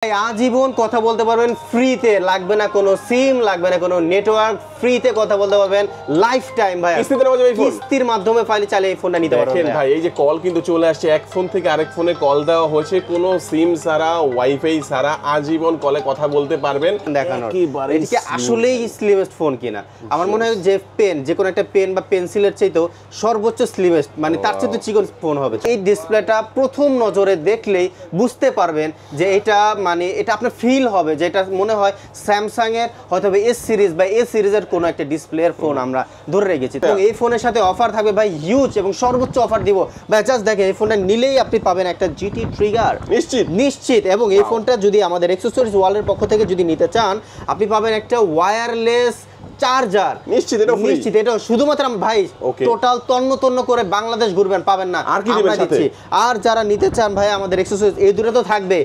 আজীবন কথা বলতে পারবেন ফ্রিতে, লাগবে না কোনো সিম, লাগবে না কোনো নেটওয়ার্ক, ফ্রিতে কথা বলতে পারবেন লাইফ টাইম ভাই। কিস্তির মাধ্যমে ফাইলে চালিয়ে এই ফোনটা নিতে পারবেন ভাই। এই যে কল কিন্তু চলে আসছে, এক ফোন থেকে আরেক ফোনে কল দেওয়া হয়েছে, কোনো সিম ছাড়া, ওয়াইফাই ছাড়া আজীবন কলে কথা বলতে পারবেন। দেখানোর এদিকে আসলেই স্লিমেস্ট ফোন কিনা আমার মনে হয় যে পেন, যে কোনো একটা পেন বা পেন্সিলের চাইতেও সর্বোচ্চ স্লিমেস্ট, মানে তার চাইতে চিকন ফোন হবে। এই ডিসপ্লেটা প্রথম নজরে দেখলেই বুঝতে পারবেন যে এটা মানে এটা আপনার ফিল হবে যে এটা মনে হয় স্যামসাং এর হয়তো এস সিরিজ বা এ সিরিজের কোনো একটা ডিসপ্লের ফোন আমরা ধরে রেখেছি। তো এই ফোনের সাথে অফার থাকবে ভাই হিউজ, এবং সর্বোচ্চ অফার দিব ভাই। জাস্ট দেখেন এই ফোনটা নিলেই আপনি পাবেন একটা জিটি ট্রিগার নিশ্চিত। এবং এই ফোনটা যদি আমাদের অ্যাক্সেসরিজ ওয়ার্ল্ডের পক্ষ থেকে যদি নিতে চান, আপনি পাবেন একটা ওয়্যারলেস চার্জার নিশ্চিত। এটা শুধুমাত্র ভাই টোটাল তন্ন করে বাংলাদেশ ঘুরবেন, পাবেন না। আর কি দিবেন সাথে? আর যারা নিতে চান ভাই আমাদের অ্যাক্সেসরিজ, এই দুটো তো থাকবে,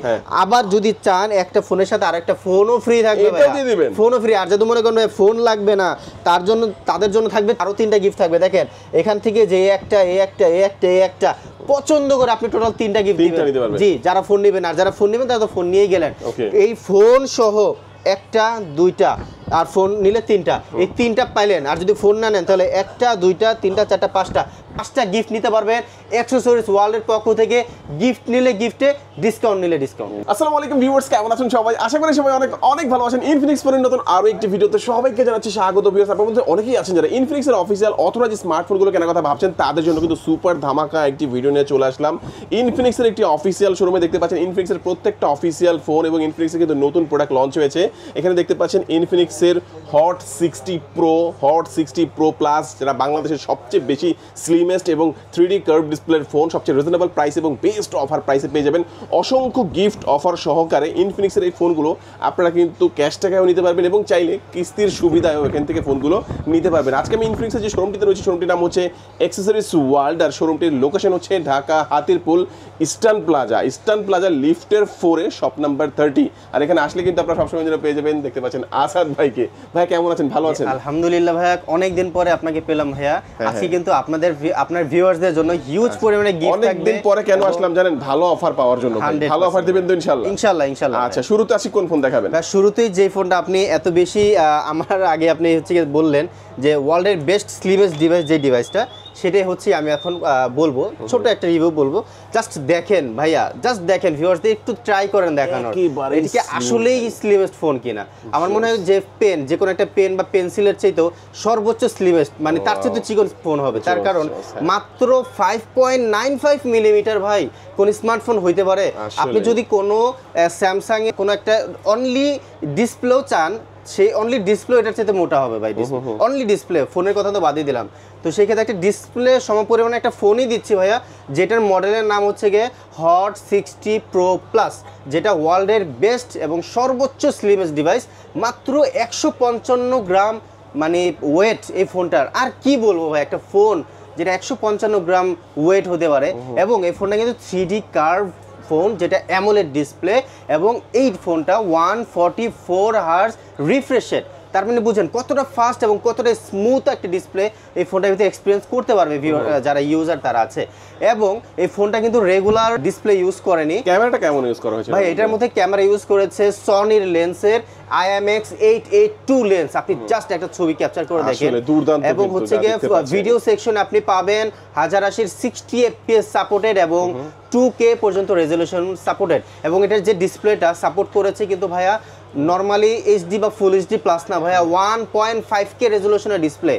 আবার যদি চান একটা ফোনের সাথে আরেকটা ফোনও ফ্রি থাকবে ভাই, ফোনও ফ্রি। আর যদি মনে করেন ফোন লাগবে না, তার জন্য তাদের জন্য থাকবে আরো 3টা গিফট থাকবে। দেখেন এখান থেকে যে একটা পছন্দ করে আপনি টোটাল 3টা গিফট দিবেন। জি, যারা ফোন নেবেন, আর যারা ফোন নেবেন তারা তো ফোন নিয়ে গেলেন। এই ফোন সহ একটা, দুইটা, আর ফোন নিলে 3টা, এই 3টা পাইলেন। আর যদি ফোন না নেন তাহলে 1টা, 2টা, 3টা, 4টা, 5টা গিফট নিতে পারবেন অ্যাক্সেসরিজ ওয়ার্ল্ডের পক্ষ থেকে। গিফট নিলে গিফটে, ডিসকাউন্ট নিলে ডিসকাউন্ট। আসসালামু আলাইকুম ভিউয়ার্স, কেমন আছেন সবাই? আশা করি সবাই অনেক ভালো আছেন। ইনফিনিক্স ফোনের নতুন আরো একটি ভিডিওতে সবাইকে জানাচ্ছি স্বাগত। ভিউয়ার্স, আপনাদের মধ্যে অনেকেই আছেন যারা ইনফিনিক্সের অফিসিয়াল অথরাইজ স্মার্টফোনগুলো কেনার কথা ভাবছেন, তাদের জন্য কিন্তু সুপার ধামাকা একটি ভিডিও নিয়ে চলে আসলাম। ইনফিনিক্সের একটি অফিসিয়াল শোরুমে দেখতে পাচ্ছেন ইনফিনিক্সের প্রত্যেকটা অফিসিয়াল ফোন, এবং ইনফিনিক্সের কিন্তু নতুন প্রোডাক্ট লঞ্চ হয়েছে। এখানে দেখতে পাচ্ছেন ইনফিনিক্সের hot 60 pro, hot 60 pro plus, যেটা বাংলাদেশের সবচেয়ে বেশি স্লিমেস্ট এবং 3D কার্ভ ডিসপ্লের ফোন, সবচেয়ে রিজনেবল প্রাইস এবং বেস্ট অফার প্রাইসে পেয়ে যাবেন। অসংখ্য গিফট অফার সহকারে ইনফিনিক্সের এই ফোনগুলো আপনারা কিন্তু ক্যাশ টাকায়ও নিতে পারবেন, এবং চাইলে কিস্তির সুবিধায়ও এখান থেকে ফোনগুলো নিতে পারবেন। আজকে আমি ইনফিনিক্সের যে শোরুমটিতে রয়েছে, শোরুমটির নাম হচ্ছে অ্যাক্সেসরিজ ওয়ার্ল্ড, আর শোরুমটির লোকেশন হচ্ছে ঢাকা হাতিরপুল ইস্টার্ন প্লাজা লিফটের 4-এ শপ নাম্বার 30। আর এখানে আসলে কিন্তু আপনারা সবসময় যেন পেয়ে যাবেন, দেখতে পাচ্ছেন আসাদ ভাইকে। ভাই কেমন আছেন? ভালো আছেন? আলহামদুলিল্লাহ ভাইয়া, অনেকদিন পরে আপনাকে পেলাম ভাইয়া। আজকে কিন্তু আপনার ভিউয়ার্সদের জন্য হিউজ পরিমাণে গিফট থাকবে। অনেকদিন পরে কেন আসলাম জানেন? ভালো অফার পাওয়ার জন্য। ভালো অফার দিবেন তো ইনশাআল্লাহ? ইনশাআল্লাহ। আচ্ছা, শুরুতে আসি কোন ফোন দেখাবেন? শুরুতেই যে ফোনটা আপনি এত বেশি আমার আগে আপনি হচ্ছে বললেন যে ওয়ার্ল্ডের বেস্ট স্লিমেস্ট ডিভাইস, যে ডিভাইসটা, সেটাই হচ্ছে আমি এখন বলবো। ছোট একটা রিভিউ বলবো। জাস্ট দেখেন ভাইয়া, জাস্ট দেখেন ভিউয়ার্সদের একটু ট্রাই করেন দেখানোর এদিকে আসলেই স্লিমেস্ট ফোন কিনা আমার মনে হয় যে পেন, যে কোনো একটা পেন বা পেন্সিলের চাইতেও সর্বোচ্চ স্লিমেস্ট, মানে তার চাইতে চিকন ফোন হবে। তার কারণ মাত্র 5.95 মিলিমিটার ভাই কোন স্মার্টফোন হইতে পারে? আপনি যদি কোনো স্যামসাং এ কোনো একটা অনলি ডিসপ্লেও চান, সেই অনলি ডিসপ্লে এটার চাইতে মোটা হবে ভাই। অনলি ডিসপ্লে, ফোনের কথা তো বাদই দিলাম। তো সেই ক্ষেত্রে একটা ডিসপ্লে সমপরিমাণে একটা ফোনই দিচ্ছি ভাইয়া, যেটার মডেলের নাম হচ্ছে গিয়ে হট 60 প্রো প্লাস, যেটা ওয়ার্ল্ডের বেস্ট এবং সর্বোচ্চ স্লিমেস্ট ডিভাইস। মাত্র 155 গ্রাম মানে ওয়েট এই ফোনটার। আর কি বলবো ভাই, একটা ফোন যেটা 155 গ্রাম ওয়েট হতে পারে, এবং এই ফোনটা কিন্তু 3D কার্ভ ফোন, যেটা অ্যামোলেড ডিসপ্লে, এবং এই ফোনটা 144 হার্জ রিফ্রেশ রেট। তার মানে বুঝেন কতটা ফাস্ট এবং কতটা স্মুথ একটা ডিসপ্লে এই ফোনটার ভিতরে এক্সপিরিয়েন্স করতে পারবে যারা ইউজার তারা আছে। এবং এই ফোনটা কিন্তু রেগুলার ডিসপ্লে ইউজ করেনি। ক্যামেরাটা কেমন ইউজ করা হয়েছে ভাই? এটার মধ্যে ক্যামেরা ইউজ করেছে সনির লেন্সের IMX 882 লেন্স। আপনি জাস্ট একটা ছবি ক্যাপচার করে দেখেন। এবং হচ্ছে গিয়ে ভিডিও সেকশন আপনি পাবেন 1080 60 FPS সাপোর্টেড এবং 2K পর্যন্ত রেজলিউশন সাপোর্টেড। এবং এটার যে ডিসপ্লেটা সাপোর্ট করেছে কিন্তু ভাইয়া নর্মালি এইচডি বা ফুল এইচডি প্লাস না ভাইয়া, 1.5K রেজলিউশনের ডিসপ্লে।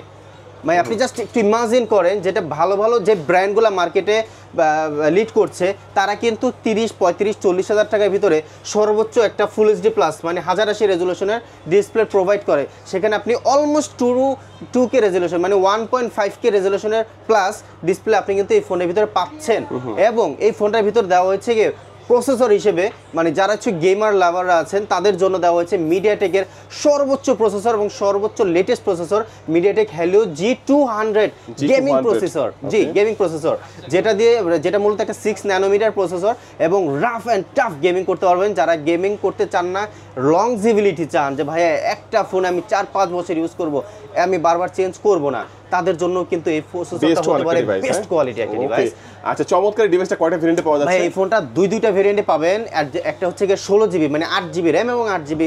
ভাই আপনি জাস্ট একটু ইমাজিন করেন, যেটা ভালো ভালো যে ব্র্যান্ডগুলো মার্কেটে লিড করছে, তারা কিন্তু 30, 35, 40 হাজার টাকার ভিতরে সর্বোচ্চ একটা ফুল এইচডি প্লাস মানে 1080 রেজলিউশনের ডিসপ্লে প্রোভাইড করে। সেখানে আপনি অলমোস্ট 2K রেজলিউশন মানে 1.5K রেজলিউশনের প্লাস ডিসপ্লে আপনি কিন্তু এই ফোনের ভিতরে পাচ্ছেন। এবং এই ফোনটার ভিতরে দেওয়া হয়েছে গিয়ে প্রসেসর হিসেবে, মানে যারা হচ্ছে গেমার লাভাররা আছেন তাদের জন্য দেওয়া হয়েছে মিডিয়াটেকের সর্বোচ্চ প্রসেসর এবং সর্বোচ্চ latest processor, MediaTek Helio G200 gaming processor. জি, গেমিং প্রসেসর, যেটা মূলত একটা 6 ন্যানোমিটার প্রসেসর, এবং রাফ অ্যান্ড টাফ গেমিং করতে পারবেন। যারা গেমিং করতে চান না, লংজিভিলিটি চান, যে ভাইয়া একটা ফোন আমি 4-5 বছর ইউজ করব, আমি বারবার চেঞ্জ করব না, তাদের জন্য কিন্তু এই প্রসেসরটা হতে পারে বেস্ট কোয়ালিটি একটা ডিভাইস। আচ্ছা, চমৎকার ডিভাইসটা কয়টা ভেরিয়েন্টে পাওয়া যাচ্ছে? ভাই এই ফোনটা দুইটা ভেরিয়েন্টে পাবেন। একটা হচ্ছে গিয়ে 16GB মানে 8GB RAM এবং 8GB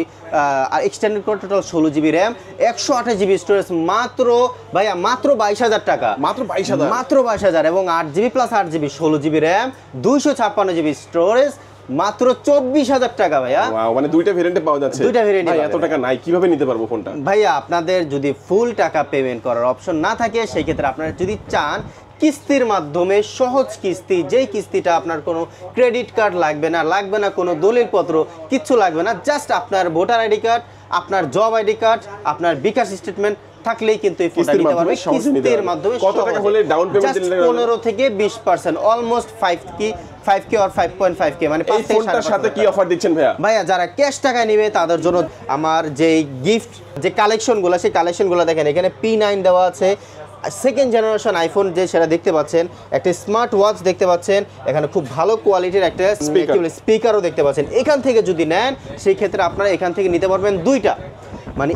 আর এক্সটেন্ডেড করে total 16GB RAM, 128GB storage, মাত্র ভাইয়া মাত্র 22,000 টাকা। মাত্র 22,000? মাত্র 22,000 এবং 8GB plus 8GB 16GB RAM, 256GB storage, মাত্র 24,000 টাকা ভাইয়া। ওয়াও, মানে দুইটা ভেরিয়েন্টে পাওয়া যাচ্ছে। দুইটা ভেরিয়েন্টে। ভাই এত টাকা নাই, কিভাবে নিতে পারবো ফোনটা? ভাইয়া আপনাদের যদি ফুল টাকা পেমেন্ট করার অপশন না থাকে, সেই ক্ষেত্রে আপনারা যদি চান কিস্তির মাধ্যমে, সহজ কিস্তি, যেই কিস্তিটা আপনার কোনো ক্রেডিট কার্ড লাগবে না কোনো দলিলপত্র, কিচ্ছু লাগবে না, জাস্ট আপনার ভোটার আইডি কার্ড, আপনার জব আইডি কার্ড, আপনার বিকাশ স্টেটমেন্ট থাকলেই কিন্তু এই ফোনটা নিতে পারবে কিস্তির মাধ্যমে। কত টাকা হলে ডাউন পেমেন্ট দিলে? 15 থেকে 20%, অলমোস্ট 5K or 5.5K, মানে এই ফোনটার সাথে কি অফার দিচ্ছেন ভাইয়া? ভাইয়া যারা ক্যাশ টাকা নেবে তাদের জন্য আমার যে গিফট যে কালেকশনগুলো, সেই কালেকশনগুলো দেখেন, এখানে P9 দেওয়া আছে, সেকেন্ড জেনারেশন আইফোন যে সেটা দেখতে পাচ্ছেন, একটা স্মার্ট ওয়াচ দেখতে পাচ্ছেন, এখানে খুব ভালো কোয়ালিটির একটা স্পিকারও দেখতে পাচ্ছেন। এখান থেকে যদি নেন সেই ক্ষেত্রে আপনারা এখান থেকে নিতে পারবেন দুইটা, মানে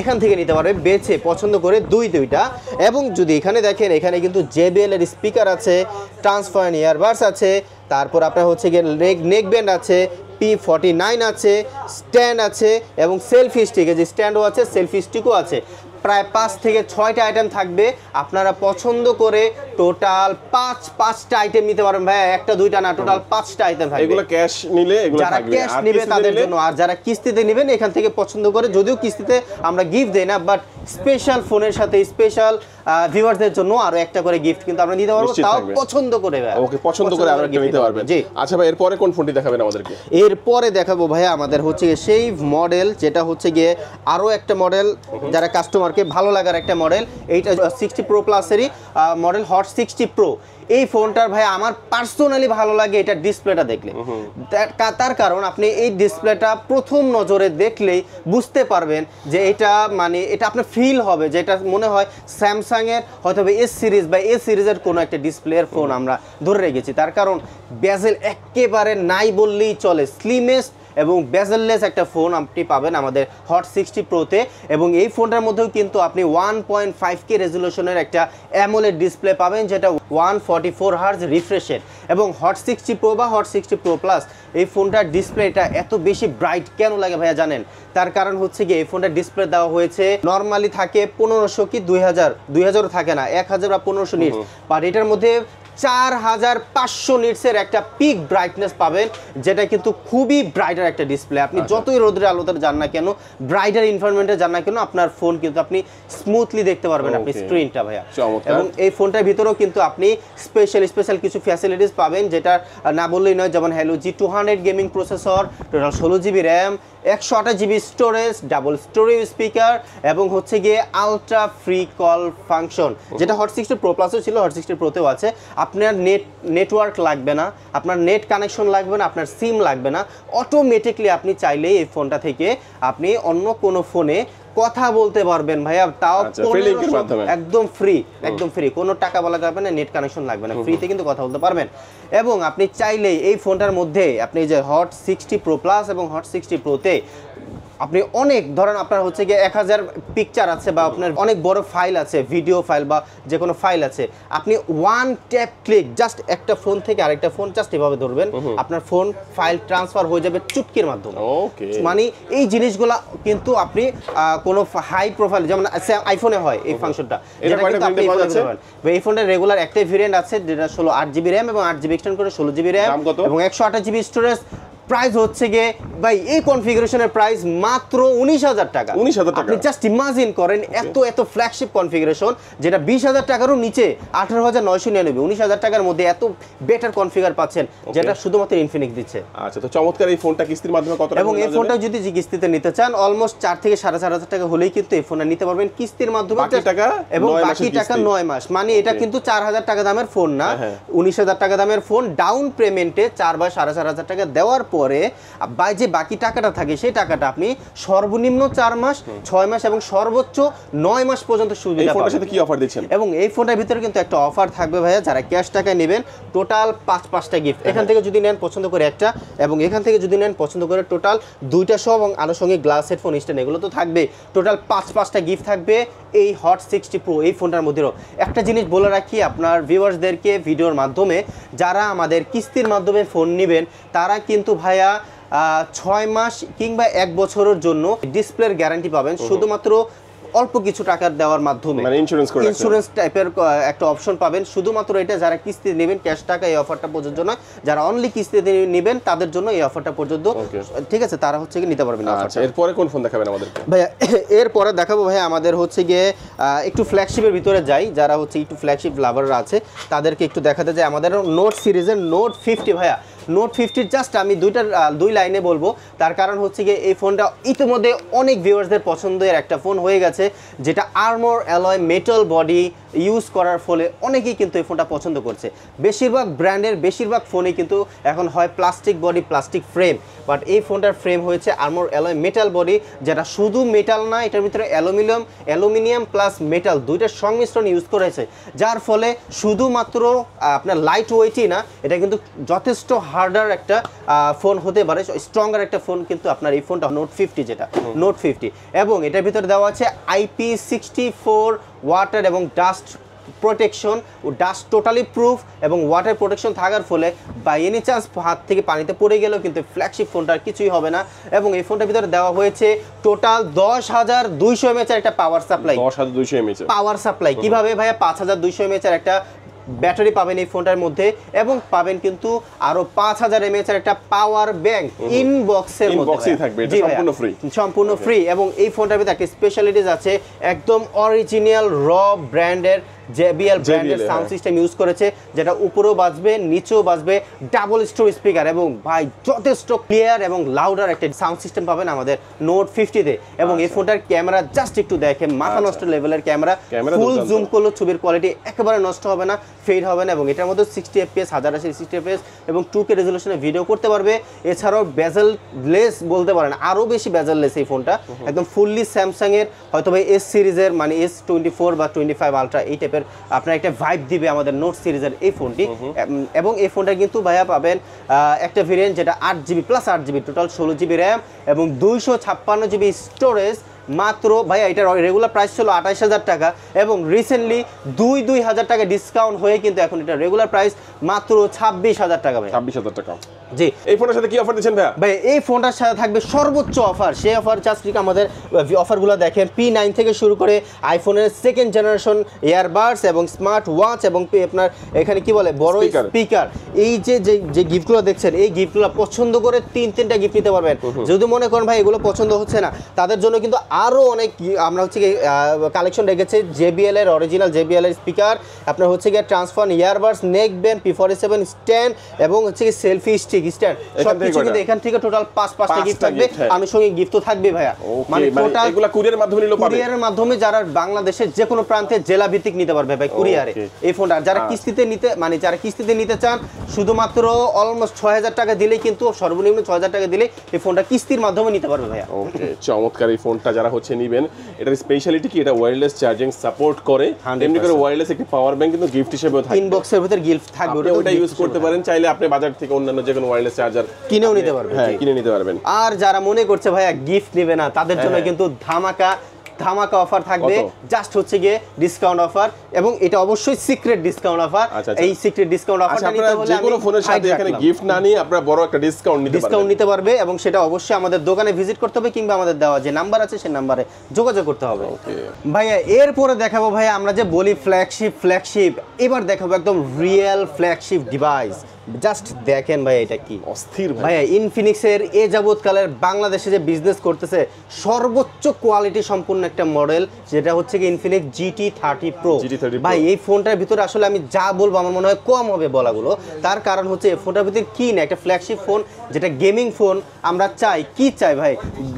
এখান থেকে নিতে পারবে বেছে পছন্দ করে দুইটা। এবং যদি এখানে দেখেন, এখানে কিন্তু JBL এর স্পিকার আছে, ট্রান্সফার ইয়ারবাডস আছে, তারপর আপনার হচ্ছে গিয়ে নেক ব্যান্ড আছে, P49 আছে, স্ট্যান্ড আছে এবং সেলফি স্টিক, যে স্ট্যান্ডও আছে, সেলফি স্টিকও আছে। প্রায় 5 থেকে 6টা আইটেম থাকবে, আপনারা পছন্দ করে টোটাল 5টা আইটেম নিতে পারবেন ভাই, একটা দুইটা না, টোটাল 5টা আইটেম থাকবে। এগুলো ক্যাশ নিলে এগুলো যারা থাকবে, ক্যাশ নেবে তাদের জন্য, আর যারা কিস্তিতে নেবেন এখান থেকে পছন্দ করে, যদিও কিস্তিতে আমরা গিফট দেই না, বাট স্পেশাল ফোনের সাথে স্পেশাল ভিউয়ারদের জন্য আরো একটা করে গিফট কিন্তু আমরা দিতে পারবো, তাও পছন্দ করে ভাই। ওকে, পছন্দ করে আরো একটা নিতে পারবেন। জি। আচ্ছা ভাই, এরপরে কোন ফোনটি দেখাবেন আমাদেরকে? এরপরে দেখাবো ভাইয়া আমাদের হচ্ছে গিয়ে সেই মডেল, যেটা হচ্ছে গিয়ে আরো একটা মডেল যারা কাস্টমারকে ভালো লাগার একটা মডেল, এইটা 60 Pro প্লাসেরই মডেল, হট 60 Pro। এই ফোনটার ভাই আমার পার্সোনালি ভালো লাগে এটা ডিসপ্লেটা দেখলে। তার কারণ আপনি এই ডিসপ্লেটা প্রথম নজরে দেখলেই বুঝতে পারবেন যে এটা মানে এটা আপনার ফিল হবে যে এটা মনে হয় স্যামসাং এর হয়তো S সিরিজ বা A সিরিজের কোনো একটা ডিসপ্লের ফোন আমরা ধরে রেখেছি। তার কারণ বেজেল একেবারে নাই বললেই চলে, স্লিমেস্ট এবং বেজেললেস একটা ফোন আপনি পাবেন আমাদের হট 60 প্রোতে। এবং এই ফোনটার মধ্যেও কিন্তু আপনি 1.5K রেজুলেশনের একটা অ্যামোলেড ডিসপ্লে পাবেন, যেটা 144 হার্জ রিফ্রেশের। এবং হট 60 প্রো বা হট 60 প্রো প্লাস এই ফোনটার ডিসপ্লেটা এত বেশি ব্রাইট কেন লাগে ভাইয়া জানেন? তার কারণ হচ্ছে কি, এই ফোনটার ডিসপ্লে দেওয়া হয়েছে নর্মালি থাকে 1500 কি 2000 থাকে না, 1000 বা 1500 নিটস, বাট এটার মধ্যে 4500 নিটসের একটা পিক ব্রাইটনেস পাবেন, যেটা কিন্তু খুবই ব্রাইটার একটা ডিসপ্লে। আপনি যতই রোদের আলোতে যান না কেন, ব্রাইটার এনভায়রনমেন্টে যান না কেন, আপনার ফোন কিন্তু আপনি স্মুথলি দেখতে পারবেন আপনি স্ক্রিনটা ভাইয়া। এবং এই ফোনটার ভিতরেও কিন্তু আপনি স্পেশাল কিছু ফ্যাসিলিটিস পাবেন, যেটা না বললেই নয়, যেমন Helio G200 gaming processor, total 16GB RAM, 128GB storage, double storage speaker এবং হচ্ছে গিয়ে আলট্রা ফ্রি কল ফাংশন, যেটা হট 60 প্রো প্লাসও ছিল, হট 60 প্রোতেও আছে। আপনার নেটওয়ার্ক লাগবে না, আপনার নেট কানেকশন লাগবে না, আপনার সিম লাগবে না, অটোমেটিকলি আপনি চাইলেই এই ফোনটা থেকে আপনি অন্য কোনো ফোনে কথা বলতে পারবেন ভাইয়া, তাও একদম ফ্রি, কোনো টাকা বলা লাগবে না, নেট কানেকশন লাগবে না, ফ্রিতে কিন্তু কথা বলতে পারবেন। এবং আপনি চাইলেই এই ফোনটার মধ্যে আপনি যে হট 60 প্রো প্লাস এবং হট 60 প্রোতে আপনি অনেক ধরেন আপনার হচ্ছে গিয়ে 1000 পিকচার আছে বা আপনার অনেক বড় ফাইল আছে, ভিডিও ফাইল বা যে কোনো ফাইল আছে, আপনি ওয়ান ট্যাপ ক্লিক জাস্ট একটা ফোন থেকে আরেকটা ফোন জাস্ট এভাবে ধরবেন, আপনার ফোন ফাইল ট্রান্সফার হয়ে যাবে চুটকির মাধ্যমে। মানে এই জিনিসগুলা কিন্তু আপনি কোনো হাই প্রোফাইল, যেমন আইফোনে হয় এই ফাংশনটা, এই ফোনের রেগুলার একটাই ভেরিয়েন্ট আছে, যেটা 8GB RAM এবং 8GB এক্সটেন্ড করে 16GB RAM এবং 128GB স্টোরেজ। প্রাইস হচ্ছে গিয়ে ভাই এই কনফিগারেশনের প্রাইস মাত্র 19,000 টাকা। 19,000 টাকা, আপনি জাস্ট ইমাজিন করেন, এত ফ্ল্যাগশিপ কনফিগারেশন, যেটা 20,000 টাকারও নিচে, 18,999, 19,000 টাকার মধ্যে এত বেটার কনফিগার পাচ্ছেন, যেটা শুধুমাত্র ইনফিনিক্স দিচ্ছে। আচ্ছা, তো চমৎকার এই ফোনটা কিস্তির মাধ্যমে কত টাকা? এবং এই ফোনটা যদি কিস্তিতে নিতে চান অলমোস্ট 4 থেকে 4,500 টাকা হলেই কিন্তু এই ফোনটা নিতে পারবেন কিস্তির মাধ্যমে, বাকি টাকা এবং বাকি টাকা 9 মাস। মানে এটা কিন্তু 4,000 টাকা দামের ফোন না, 19,000 টাকা দামের ফোন। ডাউন পেমেন্টে 4 বা 4,500 টাকা দেওয়ার পরে যে বাকি টাকাটা থাকে সেই টাকাটা আপনি সর্বনিম্ন 4 মাস 6 মাস এবং সর্বোচ্চ 9 মাস পর্যন্ত সুবিধা এই পাবেন। ফোনটার সাথে কি অফার দিচ্ছেন? এবং এই ফোনটার ভিতরে কিন্তু একটা অফার থাকবে ভাইয়া, যারা ক্যাশ টাকায় নেবেন টোটাল 5টা গিফট। এখান থেকে যদি নেন পছন্দ করে একটা, এবং এখান থেকে যদি নেন পছন্দ করে টোটাল 2টা সহ এবং আনুষঙ্গিক গ্লাস হেডফোন স্ট্যান্ড, এগুলো তো থাকবে। টোটাল 5টা গিফট থাকবে এই হট 60 প্রো এই ফোনটার মধ্যেও। একটা জিনিস বলে রাখি আপনার ভিউয়ার্সদেরকে ভিডিওর মাধ্যমে, যারা আমাদের কিস্তির মাধ্যমে ফোন নেবেন তারা কিন্তু ভাইয়া 6 মাস কিংবা 1 বছরের জন্য ডিসপ্লের গ্যারান্টি পাবেন, শুধুমাত্র অল্প কিছু টাকা দেওয়ার মাধ্যমে। মানে ইন্স্যুরেন্স টাইপের একটা অপশন পাবেন, শুধুমাত্র এটা যারা কিস্তি নেবেন ক্যাশ টাকা এই অফারটা প্রযোজ্য নয়, যারা অনলি কিস্তিতে নেবেন তাদের জন্য এই অফারটা প্রযোজ্য। ঠিক আছে, তারা হচ্ছে কি নিতে পারবেন। আচ্ছা, এরপরে কোন ফোন দেখাবেন আমাদেরকে ভাইয়া? এরপরে দেখাবো ভাইয়া আমাদের হচ্ছে গিয়ে একটু ফ্ল্যাগশিপের ভিতরে যাই, যারা হচ্ছে একটু ফ্ল্যাগশিপ লাভাররা আছে তাদেরকে একটু দেখাতে যায় আমাদের নোট সিরিজের নোট 50 ভাইয়া। নোট 50 জাস্ট আমি দুই লাইনে বলবো, তার কারণ হচ্ছে গিয়ে এই ফোনটা ইতিমধ্যে অনেক ভিউয়ার্সদের পছন্দের একটা ফোন হয়ে গেছে, যেটা armour alloy metal body use করার ফলে অনেকেই কিন্তু এই ফোনটা পছন্দ করছে। বেশিরভাগ ব্র্যান্ডের বেশিরভাগ ফোনই কিন্তু এখন হয় plastic body plastic frame, but এই ফোনটার ফ্রেম হয়েছে আর্মর অ্যালয় মেটাল বডি, যেটা শুধু মেটাল না, এটার ভিতরে অ্যালুমিনিয়াম প্লাস মেটাল দুইটার সংমিশ্রণ ইউজ করেছে, যার ফলে শুধুমাত্র আপনার লাইট ওয়েটই না, এটা কিন্তু যথেষ্ট হার্ডার একটা ফোন হতে পারে, স্ট্রঙ্গার একটা ফোন কিন্তু আপনার এই ফোনটা নোট 50 যেটা নোট 50। এবং এটার ভিতরে দেওয়া আছে IP64 ওয়াটার এবং dust protection, dust totally proof এবং ওয়াটার প্রোটেকশন থাকার ফলে বাই এনি চান্স হাত থেকে পানিতে পড়ে গেলেও কিন্তু ফ্ল্যাগশিপ ফোনটার কিছুই হবে না। এবং এই ফোনটার ভিতরে দেওয়া হয়েছে টোটাল 10,200 mAh একটা power supply. 10,200 mAh power supply কিভাবে ভাইয়া? 5,200 mAh একটা ব্যাটারি পাবেন এই ফোনটার মধ্যে, এবং পাবেন কিন্তু আরো 5,000 mAh একটা পাওয়ার ব্যাংক ইনবক্সের মধ্যে থাকবে। এটা সম্পূর্ণ ফ্রি, সম্পূর্ণ ফ্রি। এবং এই ফোনটার ভিতরে একটা স্পেশালিটিস আছে, একদম অরিজিনাল র ব্র্যান্ডের JBL ব্র্যান্ডের সাউন্ড সিস্টেম ইউজ করেছে, যেটা উপরেও বাজবে নিচেও বাজবে, ডাবল স্টোর স্পিকার, এবং ভাই যথেষ্ট ক্লিয়ার এবং লাউডার একটা সাউন্ড সিস্টেম পাবেন আমাদের নোট 50-তে। এবং এই ফোনটার ক্যামেরা জাস্ট একটু দেখেন, মাথা নষ্ট লেভেলের ক্যামেরা, ফুল জুম করলে ছবির কোয়ালিটি একেবারে নষ্ট হবে না, ফেড হবে না। এবং এটার মধ্যে 60 fps 1080 60 fps এবং 2K রেজলিউশনে ভিডিও করতে পারবে। এছাড়াও বেজেল লেস বলতে পারেন, আরো বেশি বেজেল লেস এই ফোনটা, একদম ফুললি স্যামসাং এর হয়তো ভাই S সিরিজের মানে S24 বা 25 আলট্রা এই টাইপের আপনার একটা ভাইব দিবে আমাদের নোট সিরিজের এই ফোনটি। এবং এই ফোনটা কিন্তু ভাইয়া পাবেন একটা ভেরিয়েন্ট যেটা 8GB plus 8GB total 16GB RAM এবং 256GB স্টোরেজ। মাত্র ভাইয়া এটার রেগুলার প্রাইস ছিল 28,000 টাকা, এবং রিসেন্টলি 2,000 টাকা ডিসকাউন্ট হয়ে কিন্তু এখন এটা রেগুলার প্রাইস মাত্র 26,000 টাকা ভাই। 26,000 টাকা। জি, এই ফোনের সাথে কি অফার দিচ্ছেন ভাইয়া? ভাই এই ফোনটার সাথে থাকবে সর্বোচ্চ অফার। সেই অফার জাস্ট আমাদের অফারগুলো দেখেন, P9 থেকে শুরু করে আইফোনের 2nd জেনারেশন ইয়ারবাডস এবং স্মার্ট ওয়াচ এবং আপনার এখানে কি বলে বড় স্পিকার, এই যে গিফটগুলো দেখছেন এই গিফটগুলো পছন্দ করে 3টা গিফট নিতে পারবেন। যদি মনে করেন ভাই এগুলো পছন্দ হচ্ছে না, তাদের জন্য কিন্তু আরো অনেক আমরা হচ্ছে কি কালেকশন রেখেছে। JBL এর অরিজিনাল JBL এর স্পিকার, আপনার হচ্ছে কি transfer earbuds, neck band, P47 stand এবং হচ্ছে কি সেলফি স্টিক স্ট্যান্ড, সবকিছু কিন্তু এখান থেকে টোটাল 5টা গিফট থাকবে। আনুষঙ্গিক গিফট তো থাকবে ভাইয়া, মানে টোটাল এগুলা কুরিয়ারের মাধ্যমে নিলে পাবে। কুরিয়ারের মাধ্যমে যারা বাংলাদেশের যে কোনো প্রান্তে জেলা ভিত্তিক নিতে পারবে ভাই কুরিয়ারে এই ফোনটা। যারা কিস্তিতে নিতে মানে যারা কিস্তিতে নিতে চান শুধুমাত্র অলমোস্ট 6,000 টাকা দিলেই কিন্তু, সর্বনিম্ন 6,000 টাকা দিলেই এই ফোনটা কিস্তির মাধ্যমে নিতে পারবে ভাইয়া। ওকে, চমৎকার এই ফোনটা যারা হচ্ছে নেবেন। এটার স্পেশালিটি কি? এটা ওয়্যারলেস চার্জিং সাপোর্ট করে, এমনি করে ওয়্যারলেস একটি পাওয়ার ব্যাংক কিন্তু গিফট হিসেবেও থাকবে। ইনবক্সের ভিতর গিফট থাকবে, ওটা ইউজ করতে পারেন। চাইলে আপনি বাজার থেকে অন্যান্য যে কোনো ওয়্যারলেস চার্জার কিনেও নিতে পারবেন। হ্যাঁ, কিনে নিতে পারবেন। আর যারা মনে করছে ভাইয়া গিফট নেবে না, তাদের জন্য কিন্তু ধামাকা অফার থাকবে, জাস্ট হচ্ছে গিয়ে ডিসকাউন্ট অফার, এবং এটা অবশ্যই সিক্রেট ডিসকাউন্ট অফার। এই সিক্রেট ডিসকাউন্ট অফারটা নিতে হলে যে কোনো ফোনের সাথে এখানে গিফট না নিয়ে আপনারা বড় একটা ডিসকাউন্ট নিতে পারবে, এবং সেটা অবশ্যই আমাদের দোকানে ভিজিট করতে হবে কিংবা আমাদের দেওয়া যে নাম্বার আছে সেই নাম্বারে যোগাযোগ করতে হবে। ভাইয়া এরপরে দেখাবো ভাইয়া আমরা যে বলি ফ্ল্যাগশিপ, এবার দেখাবো একদম রিয়েল ফ্ল্যাগশিপ ডিভাইস। জাস্ট দেখেন ভাই এটা কি অস্থির ভাইয়া। ইনফিনিক্সের এ যাবৎকালের বাংলাদেশে যে বিজনেস করতেছে সর্বোচ্চ কোয়ালিটি সম্পূর্ণ গুরুত্বপূর্ণ একটা মডেল, যেটা হচ্ছে কি Infinix GT30 Pro। GT30 Pro। ভাই এই ফোনটার ভিতরে আসলে আমি যা বলবো আমার মনে হয় কম হবে বলাগুলো, তার কারণ হচ্ছে এই ফোনটার ভিতরে কি না একটা ফ্ল্যাগশিপ ফোন, যেটা গেমিং ফোন। আমরা চাই কি চাই ভাই,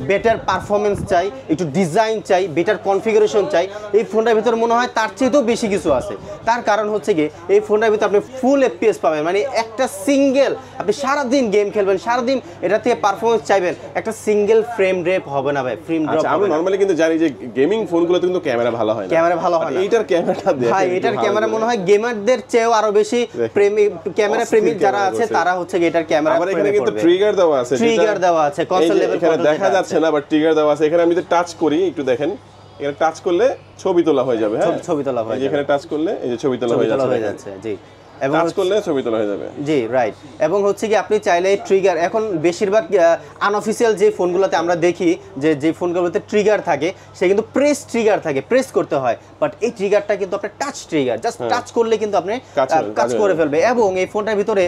বেটার পারফরমেন্স চাই, একটু ডিজাইন চাই, বেটার কনফিগারেশন চাই। এই ফোনটার ভিতরে মনে হয় তার চেয়েও বেশি কিছু আছে। তার কারণ হচ্ছে কি এই ফোনটার ভিতরে আপনি ফুল FPS পাবেন, মানে একটা সিঙ্গেল আপনি সারাদিন গেম খেলবেন, সারাদিন এটা থেকে পারফরমেন্স চাইবেন, একটা সিঙ্গেল ফ্রেম রেপ হবে না ভাই, ফ্রেম ড্রপ আচ্ছা, হবে আমরা না। নরমালি কিন্তু জানি যে গেমিং ফোনগুলোতে কিন্তু ক্যামেরা ভালো হয় না, ক্যামেরা ভালো হয় না। এইটার ক্যামেরাটা দেখেন ভাই এটার ক্যামেরা মনে হয় গেমারদের চেয়েও আরো বেশি প্রেমিক, ক্যামেরা প্রেমিক যারা আছে তারা হচ্ছে এটার ক্যামেরা। আমার এখানে কিন্তু ট্রিগার দেওয়া আছে, ট্রিগার দেওয়া আছে, কনসোল লেভেল এখানে দেখা যাচ্ছে না, বাট ট্রিগার দেওয়া আছে। এখানে আমি যদি টাচ করি একটু দেখেন, এখানে টাচ করলে ছবি তোলা হয়ে যাবে। হ্যাঁ, ছবি তোলা হয়ে এই যে যাবে, এখানে টাচ করলে এই যে ছবি তোলা হয়ে যাচ্ছে। জি, এবং টাচ করলে ছবি তোলা হয়ে যাবে। জি রাইট। এবং হচ্ছে কি আপনি চাইলে ট্রিগার, এখন বেশিরভাগ আনঅফিসিয়াল যে ফোনগুলোতে আমরা দেখি যে ফোনগুলোতে ট্রিগার থাকে সে কিন্তু প্রেস ট্রিগার থাকে, প্রেস করতে হয়, বাট এই ট্রিগারটা কিন্তু আপনার টাচ ট্রিগার, জাস্ট টাচ করলে কিন্তু আপনি কাজ করে ফেলবে। এবং এই ফোনটার ভিতরে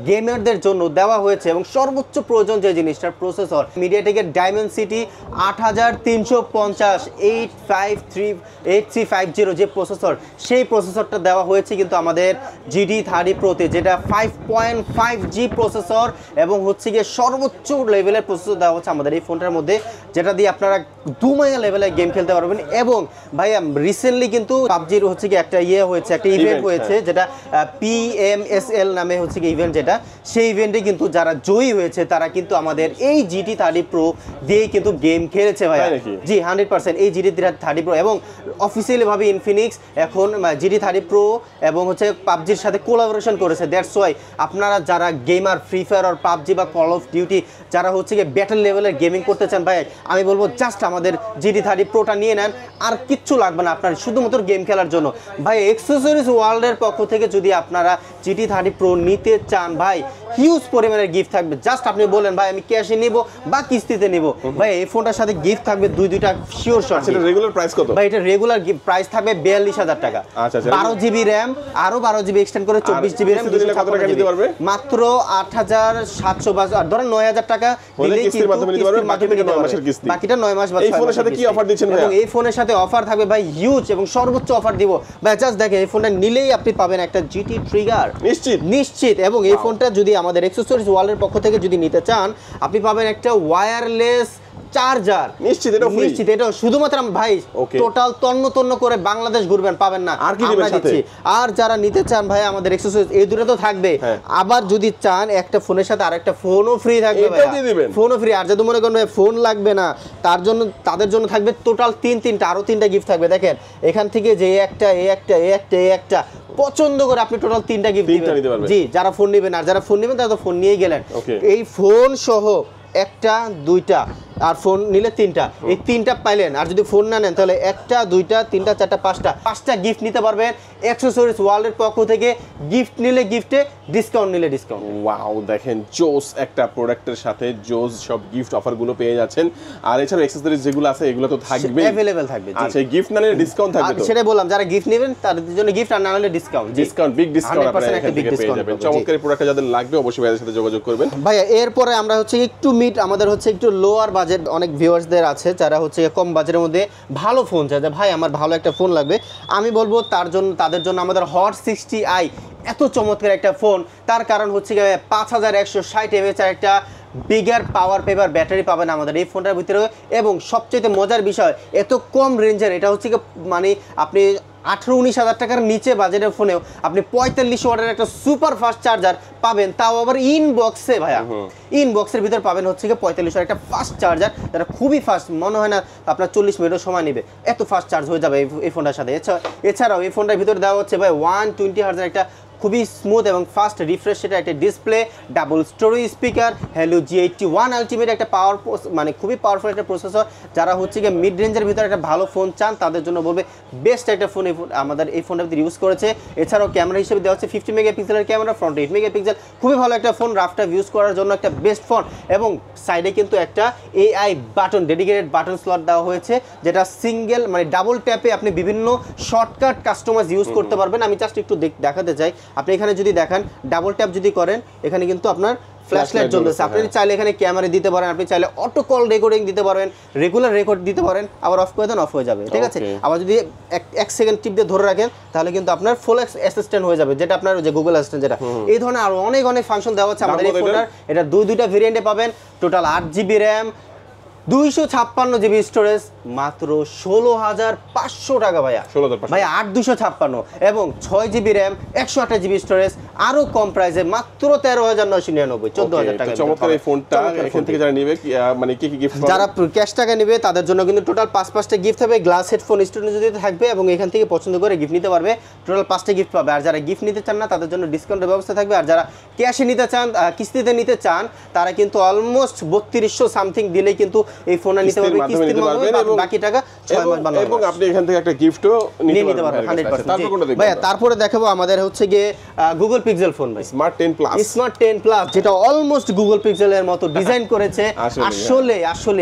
গেমারদের জন্য দেওয়া হয়েছে এবং সর্বোচ্চ প্রয়োজন যে জিনিসটার প্রসেসর, মিডিয়াটেকের ডাইমেনসিটি 8350 8350 যে প্রসেসর, সেই প্রসেসরটা দেওয়া হয়েছে কিন্তু আমাদের GT30 Pro-তে, যেটা 5.5G প্রসেসর এবং হচ্ছে গিয়ে সর্বোচ্চ লেভেলের প্রসেসর দেওয়া হচ্ছে আমাদের এই ফোনটার মধ্যে, যেটা দিয়ে আপনারা দুমাইয়া লেভেলে গেম খেলতে পারবেন। এবং ভাইয়া রিসেন্টলি কিন্তু পাবজির হচ্ছে কি একটা হয়েছে, একটা ইভেন্ট হয়েছে, যেটা PMSL নামে হচ্ছে কি ইভেন্ট, যেটা সেই ইভেন্টে কিন্তু যারা জয়ী হয়েছে তারা কিন্তু আমাদের এই GT30 Pro দিয়ে কিন্তু গেম খেলেছে ভাইয়া। জি 100% এই GT30 Pro, এবং অফিসিয়ালি ভাবে ইনফিনিক্স এখন GT30 Pro এবং হচ্ছে পাবজির সাথে কোলাবোরেশন করেছে। দ্যাটস ওয়াই আপনারা যারা গেমার, ফ্রি ফায়ার আর পাবজি বা কল অফ ডিউটি যারা হচ্ছে গিয়ে ব্যাটল লেভেলের গেমিং করতে চান ভাই, আমি বলবো জাস্ট আমাদের GT30 Pro-টা নিয়ে নেন, আর কিচ্ছু লাগবে না আপনার, শুধুমাত্র গেম খেলার জন্য। ভাই অ্যাক্সেসরিজ ওয়ার্ল্ডের পক্ষ থেকে যদি আপনারা GT30 Pro নিতে চান ভাই, হিউজ পরিমাণের গিফট থাকবে। জাস্ট আপনি বলেন ভাই আমি ক্যাশে নিব বা কিস্তিতে নিব, ভাই এই ফোনটার সাথে গিফট থাকবে দুইটা শিওর শট। সেটা রেগুলার প্রাইস কত? ভাই এটা রেগুলার প্রাইস থাকবে 42,000 টাকা। আচ্ছা, 12GB RAM, আরো 12GB এক্সটেন্ড করে 24GB RAM, কত টাকা নিতে পারবে? মাত্র 8,700 বা ধরেন 9,000 টাকা দিলে কিস্তির মাধ্যমে নিতে পারবে, বাকিটা 9 মাসের কিস্তি। বাকিটা 9 মাস বা 6 মাস। এই ফোনের সাথে কি অফার দিচ্ছেন ভাই? এবং এই ফোনের সাথে অফার থাকবে ভাই হিউজ এবং সর্বোচ্চ অফার দিব ভাই। জাস্ট দেখেন এই ফোনটা নিলেই আপনি পাবেন একটা GT ট্রিগার নিশ্চিত। এবং এই ফোনটা যদি আমাদের অ্যাক্সেসরিজ ওয়ার্ল্ডের পক্ষ থেকে যদি নিতে চান, আপনি পাবেন একটা ওয়্যারলেস চার্জার নিশ্চিত। এটা শুধুমাত্র ভাই টোটাল তন্ন করে বাংলাদেশ ঘুরবেন, পাবেন না। আর কি দিবেন সাথে? আর যারা নিতে চান ভাই আমাদের অ্যাক্সেসরিজ এই দুটো তো থাকবে, আবার যদি চান একটা ফোনের সাথে আরেকটা ফোনও ফ্রি থাকবে ভাই, ফোনও ফ্রি। আর যদি মনে করেন ফোন লাগবে না তাদের জন্য থাকবে টোটাল তিনটা আরো 3টা গিফট থাকবে। দেখেন এখান থেকে যে একটা পছন্দ করে আপনি টোটাল 3টা গিফট দিবেন। জি, যারা ফোন নেবেন, আর যারা ফোন নেবেন তারা তো ফোন নিয়েই গেলেন। এই ফোন সহ 1টা 2টা আর ফোন নিলে 3টা, এই 3টা পাইলেন। আর যদি ফোন না নেন তাহলে 1টা 2টা 3টা 4টা 5টা গিফট নিতে পারবেন অ্যাক্সেসরিজ ওয়ার্ল্ডের পক্ষ থেকে। গিফট নিলে গিফটে, ডিসকাউন্ট নিলে ডিসকাউন্ট। ওয়াও, দেখেন জোস একটা প্রোডাক্টের সাথে জোস সব গিফট অফারগুলো পেয়ে যাচ্ছেন। আর এছাড়া অ্যাক্সেসরিজ যেগুলো আছে এগুলো তো থাকবে, अवेलेबल থাকবে। আচ্ছা, গিফট না নিলে ডিসকাউন্ট থাকবে তো? সেটা বললাম, যারা গিফট নেবেন তাদের জন্য গিফট, আর না নিলে ডিসকাউন্ট, বিগ ডিসকাউন্ট আপনারা এখান থেকে পেয়ে যাবেন। চমৎকার প্রোডাক্টটা যাদের লাগবে অবশ্যই ভাইয়ের সাথে যোগাযোগ করবেন। ভাইয়া এরপরে আমরা হচ্ছে একটু আমাদের হচ্ছে একটু লোয়ার বাজেট অনেক ভিউয়ার্সদের আছে যারা হচ্ছে কম বাজেটের মধ্যে ভালো ফোন চায়, যে ভাই আমার ভালো একটা ফোন লাগবে। আমি বলবো তাদের জন্য আমাদের হট 60i এত চমৎকার একটা ফোন। তার কারণ হচ্ছে 5160 mAh একটা বিগার পাওয়ার পেপার ব্যাটারি পাবেন আমাদের এই ফোনটার ভিতরে। এবং সবচেয়ে মজার বিষয়, এত কম রেঞ্জের, এটা হচ্ছে মানে আপনি 18-19 হাজার টাকার নিচে বাজেটের ফোনেও আপনি 45 ওয়াটের একটা সুপার ফাস্ট চার্জার পাবেন, তাও আবার ইনবক্সে। ভাইয়া ইনবক্সের ভিতর পাবেন হচ্ছে 45 ওয়াটের একটা ফাস্ট চার্জার, যেটা খুবই ফাস্ট, মনে হয় না আপনার 40 মিনিটও সময় নেবে, এত ফাস্ট চার্জ হয়ে যাবে এই ফোনটার সাথে। এছাড়াও এই ফোনটার ভিতরে দেওয়া হচ্ছে ভাই 120 হার্জের একটা খুবই স্মুথ এবং ফাস্ট রিফ্রেশ সেটা একটা display, double story speaker, Helio G81 ultimate একটা মানে খুবই পাওয়ারফুল একটা প্রসেসর। যারা হচ্ছে গিয়ে মিড রেঞ্জের ভিতরে একটা ভালো ফোন চান তাদের জন্য বলবে বেস্ট একটা ফোন আমাদের এই ফোনটা ভিতরে ইউজ করেছে। এছাড়াও ক্যামেরা হিসেবে দেওয়া হচ্ছে 50 মেগাপিক্সেলের ক্যামেরা, ফ্রন্ট 8 মেগাপিক্সেল, খুবই ভালো একটা ফোন, রাফটাফ ইউজ করার জন্য একটা বেস্ট ফোন। এবং সাইডে কিন্তু একটা AI button, dedicated button slot দেওয়া হয়েছে, যেটা সিঙ্গেল মানে ডাবল ট্যাপে আপনি বিভিন্ন শর্টকাট কাস্টমাইজ ইউজ করতে পারবেন। আমি জাস্ট একটু দেখাতে চাই, আপনি এখানে যদি দেখেন ডাবল ট্যাপ যদি করেন, এখানে কিন্তু আপনার ফ্ল্যাশ লাইট জ্বলতেছে। আপনি চাইলে এখানে ক্যামেরা দিতে পারেন, আপনি চাইলে অটো কল রেকর্ডিং দিতে পারেন, রেগুলার রেকর্ড দিতে পারেন, আবার অফ করে দেন অফ হয়ে যাবে, ঠিক আছে। আবার যদি এক সেকেন্ড টিপ দিয়ে ধরে রাখেন তাহলে কিন্তু আপনার ফুল অ্যাসিস্ট্যান্ট হয়ে যাবে, যেটা আপনার যে গুগল অ্যাসিস্ট্যান্ট, যেটা এই ধরনের আরো অনেক ফাংশন দেওয়া হচ্ছে আমাদের এই ফোনটার। এটা দুইটা ভেরিয়েন্টে পাবেন, total 8GB RAM, 256GB storage, মাত্র 16,500 টাকা ভাইয়া। 16,500 ভাইয়া 8,256 এবং 6GB র্যাম, 128GB স্টোরেজ, আরো কম প্রাইসে মাত্র 13,999, 14,000 টাকা। চমৎকার এই ফোনটা এখান থেকে যারা নেবে মানে কি কি গিফট, যারা ক্যাশ টাকা নেবে তাদের জন্য কিন্তু টোটাল 5টা গিফট হবে। গ্লাস হেডফোন স্টুডিও যদি থাকবে এবং এখান থেকে পছন্দ করে গিফট নিতে পারবে, টোটাল 5টা গিফট পাবে। আর যারা গিফট নিতে চান না তাদের জন্য ডিসকাউন্টের ব্যবস্থা থাকবে। আর যারা ক্যাশে নিতে চান, কিস্তিতে নিতে চান, তারা কিন্তু অলমোস্ট 3200 সামথিং দিলেই কিন্তু এই ফোনটা নিতে পারবে কিস্তির মাধ্যমে, বাকি টাকা 6 মাস বানানো এবং আপনি এখান থেকে একটা গিফটও নিতে পারবেন 100%। তারপর কোনটা দেখবেন ভাই তারপরে দেখাবো আমাদের হচ্ছে গিয়ে গুগল পিক্সেল ফোন ভাই, স্মার্ট 10 প্লাস। স্মার্ট 10 প্লাস যেটা অলমোস্ট গুগল পিক্সেলের মতো ডিজাইন করেছে। আসলে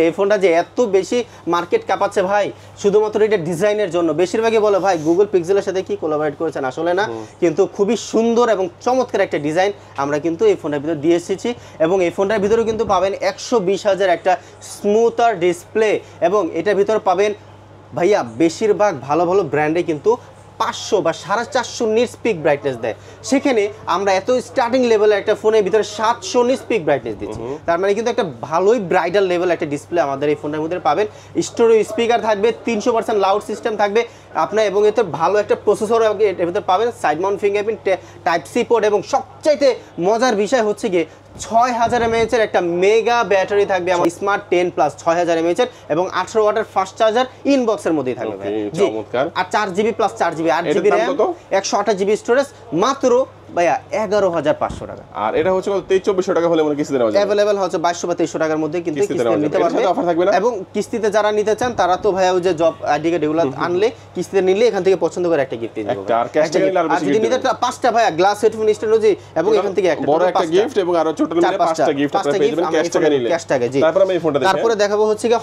এই ফোনটা যে এত বেশি মার্কেট কাঁপাচ্ছে ভাই, শুধুমাত্র এটা ডিজাইনের জন্য। বেশিরভাগই বলে ভাই গুগল পিক্সেলের সাথে কি কোলাবরেট করেছেন, আসলে না, কিন্তু খুবই সুন্দর এবং চমৎকার একটা ডিজাইন আমরা কিন্তু এই ফোনের ভিতরে দিয়ে এসেছি। এবং এই ফোনটার ভিতরে কিন্তু পাবেন 120,000 একটা স্মুথার ডিসপ্লে, এবং এটার ভিতরে পাবেন ভাইয়া বেশিরভাগ ভালো ভালো ব্র্যান্ডে কিন্তু 500 বা 450 নিটস পিক ব্রাইটনেস দেয়, সেখানে আমরা এত স্টার্টিং লেভেলের একটা ফোনের ভিতরে 700 নিটস পিক ব্রাইটনেস দিচ্ছি। তার মানে কিন্তু একটা ভালোই ব্রাইডাল লেভেল একটা ডিসপ্লে আমাদের এই ফোনের মধ্যে পাবেন। স্টোরেজ স্পিকার থাকবে, 300% লাউড সিস্টেম থাকবে আপনার, এবং এতে ভালো একটা প্রসেসর এর ভিতরে পাবেন, side mount fingerprint, type C port, এবং সবচাইতে মজার বিষয় হচ্ছে গিয়ে 6000 mAh এর একটা মেগা ব্যাটারি থাকবে আমার স্মার্ট 10 প্লাস 6000 mAh এর, এবং 18 ওয়াটের ফাস্ট চার্জার ইনবক্সের মধ্যেই থাকবে ভাই। চমৎকার। আর 4GB plus 4GB 8GB RAM, 128GB storage, মাত্র ভাইয়া 11,500 টাকা। আর এটা হচ্ছে 2300-2400 টাকা হলে মানে কিস্তিতে নেওয়া যাবে। अवेलेबल হচ্ছে 2200 বা 2300 টাকার মধ্যে কিন্তু কিস্তিতে নিতে পারবে। অফার থাকবে না, এবং কিস্তিতে যারা নিতে চান তারা তো ভাইয়া ওই যে জব আইডিকে রেগুলার আনলে কিস্তিতে নিলে এখান থেকে পছন্দ করে একটা গিফট দিয়ে দেব। আর ক্যাশ টাকা নিলে আর বেশি যদি নিতে 5টা ভাইয়া গ্লাস হেডফোন স্ট্যান্ড এবং এখান থেকে একটা বড় একটা গিফট, এবং আরো ছোট নিলে 5টা গিফট আপনারা পেয়ে যাবেন ক্যাশ টাকা নিলে। ক্যাশ টাকা, জি। তারপর আমি এই ফোনটা দেখি। তারপরে দেখাবো হচ্ছে কি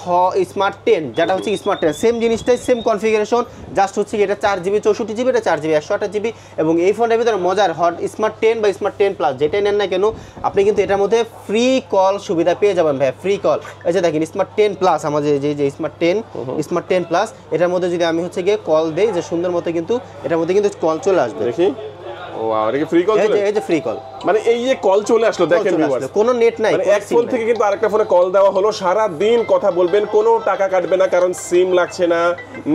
স্মার্ট 10, যেটা হচ্ছে স্মার্ট 10 সেম জিনিসটাই, সেম কনফিগারেশন, জাস্ট হচ্ছে কি এটা 4GB 64GB, এটা 4GB 128GB। এবং এই ফোনের ভিতরে মজার হট স্মার্ট 10 বা স্মার্ট 10 প্লাস যেটাই নেন না কেন, আপনি কিন্তু এটার মধ্যে ফ্রি কল সুবিধা পেয়ে যাবেন ভাই, ফ্রি কল। এই যে দেখেন স্মার্ট 10 প্লাস, আমাদের যে স্মার্ট 10 প্লাস, এটার মধ্যে যদি আমি হচ্ছে গিয়ে কল দেই, যে সুন্দর মতো কিন্তু এটার মধ্যে কিন্তু কল চলে আসবে। দেখি, ওয়াও, এটা কি ফ্রি কল চলে? এই যে ফ্রি কল, মানে এই যে কল চলে আসলো, দেখেন ভিউয়ার্স, কোনো নেট নাই, মানে এক ফোন থেকে কিন্তু আরেকটা ফোনে কল দেওয়া হলো, সারা দিন কথা বলবেন, কোনো টাকা কাটবে না, কারণ সিম লাগছে না,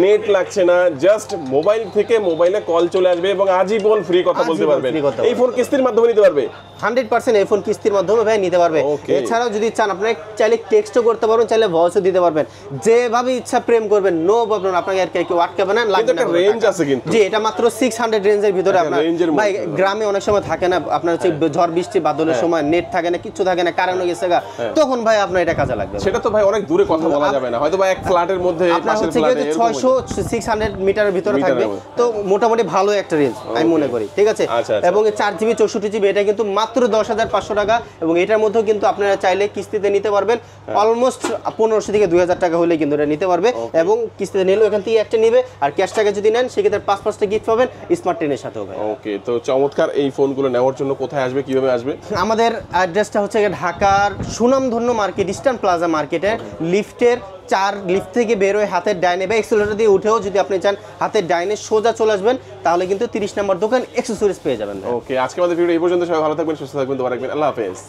নেট লাগছে না, জাস্ট মোবাইল থেকে মোবাইলে কল চলে আসবে এবং আজীবন ফ্রি কথা বলতে পারবেন। এই ফোন কিস্তির মাধ্যমে নিতে পারবে 100% এই ফোন কিস্তির মাধ্যমে ভাই নিতে পারবে। এছাড়াও যদি চান আপনারা চাইলে টেক্সটও করতে পারবেন, চাইলে ভয়েসও দিতে পারবেন, যেভাবে ইচ্ছা প্রেম করবেন, নো প্রবলেম, আপনাকে আর কেউ আটকাবে না, লাগবে না। রেঞ্জ আছে কিন্তু, জি, এটা মাত্র 600 রেঞ্জের ভিতরে। আপনার ভাই গ্রামে অনেক সময় থাকে না, আপনার হচ্ছে ঝড় বৃষ্টি বাদলের সময় নেট থাকে না, কিছু থাকে না, কারেন্ট গেছে গা, তখন ভাই আপনার এটা কাজে লাগবে। সেটা তো ভাই অনেক দূরে কথা বলা যাবে না, হয়তো বা এক ফ্ল্যাটের মধ্যে আপনার হচ্ছে কি 600-600 মিটারের ভিতরে থাকবে, তো মোটামুটি ভালো একটা রেঞ্জ আমি মনে করি, ঠিক আছে। এবং 4GB 64GB এটা কিন্তু মাত্র 10,500 টাকা, এবং এটার মধ্যেও কিন্তু আপনারা চাইলে কিস্তিতে নিতে পারবেন, অলমোস্ট 1500 থেকে 2000 টাকা হলে কিন্তু এটা নিতে পারবে। এবং কিস্তিতে নিলেও এখান থেকে একটা নিবে, আর ক্যাশ টাকা যদি নেন সেক্ষেত্রে 5-5টা গিফট পাবেন স্মার্ট 10 এর সাথেও ভাই। ওকে, তো চমৎকার। এই ফোনগুলো নেওয়ার জন্য কোথায় আসবে, কিভাবে আসবে? আমাদের অ্যাড্রেসটা হচ্ছে ঢাকার সুনামধন্য মার্কেট, ইস্টার্ন প্লাজা মার্কেটের লিফটের লিফট থেকে বেরোয় হাতের ডাইনে বা এক্সেলেটর দিয়ে উঠেও যদি আপনি চান হাতের ডাইনে সোজা চলে আসবেন, তাহলে কিন্তু 30 নম্বর দোকান অ্যাক্সেসরিজ পেয়ে যাবেন। ওকে, আজকে আমাদের ভিডিও এই পর্যন্ত। সবাই ভালো থাকবেন, সুস্থ থাকবেন, দোয়া রাখবেন। আল্লাহ হাফেজ।